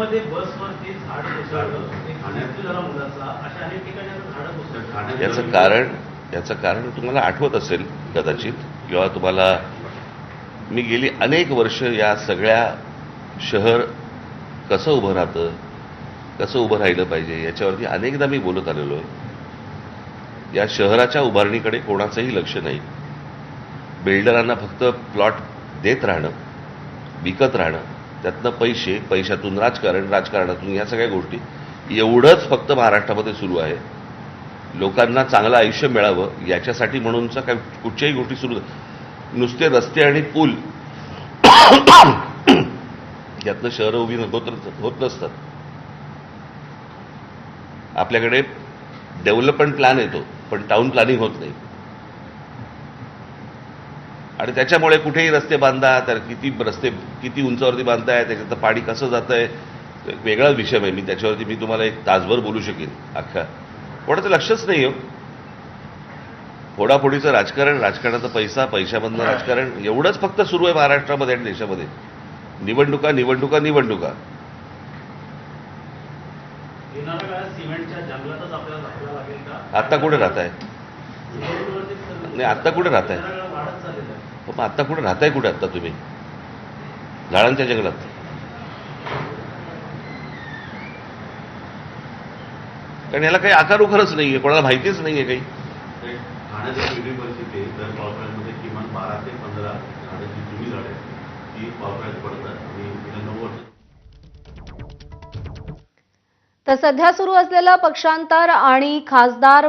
ठाण्यामध्ये बसवरती झाड कोसळलं, एक मृत्यू झाला मुलाचा, अशा अनेक ठिकाणी आता झाडं कोसळतात. याचं कारण तुम्हाला आठवत असेल कदाचित, किंवा तुम्हाला मी गेली अनेक वर्ष या सगळ्या शहर कसं उभं राहतं, कसं उभं राहिलं पाहिजे याच्यावरती अनेकदा मी बोलत आलेलो आहे. या शहराच्या उभारणीकडे कोणाचंही लक्ष नाही. बिल्डरांना फक्त प्लॉट देत राहणं, विकत राहणं, त्यातनं पैशातून राजकारणातून या सगळ्या गोष्टी, एवढंच फक्त महाराष्ट्रामध्ये सुरू आहे. लोकांना चांगलं आयुष्य मिळावं याच्यासाठी म्हणूनचा काय कुठच्याही गोष्टी सुरू, नुसते रस्ते आणि पूल यातनं शहरं उभी होत नसतात. आपल्याकडे डेव्हलपमेंट प्लॅन येतो पण टाउन प्लॅनिंग होत नाही. आणि त्याच्यामुळे कुठेही रस्ते बांधा, तर किती उंचावरती बांधताय, त्याच्यात पाणी कसं जात आहे, वेगळाच विषय आहे. मी त्याच्यावरती तुम्हाला एक तासभर बोलू शकेन अख्खा. कोणाचं लक्षच नाही हो. फोडाफोडीचं राजकारण, राजकारणाचा पैशामधनं राजकारण, एवढंच फक्त सुरू आहे महाराष्ट्रामध्ये आणि देशामध्ये. निवडणुका. येणाऱ्या काळात सिमेंटच्या जंगलातच आपल्याला राहायला लागेल का? आत्ता कुठे राहताय? नाही, आत्ता कुठे राहताय? वाढत चाललेलं आहे. मग आत्ता कुठे राहताय? कुठे आत्ता तुम्ही? झाडांच्या जंगलात. कारण याला काही आकार उखारच नाहीये, कोणाला माहितीच नाहीये काही. ठाण्याच्या वेगळी परिस्थिती आहे. दर पावसाळ्यामध्ये किमान 12 ते 15 झाडाची जुनी झाडे ती पावसाळ्यात पडतात आणि गेल्या 9 वर्ष. तर सध्या सुरू असलेलं पक्षांतर आणि खासदार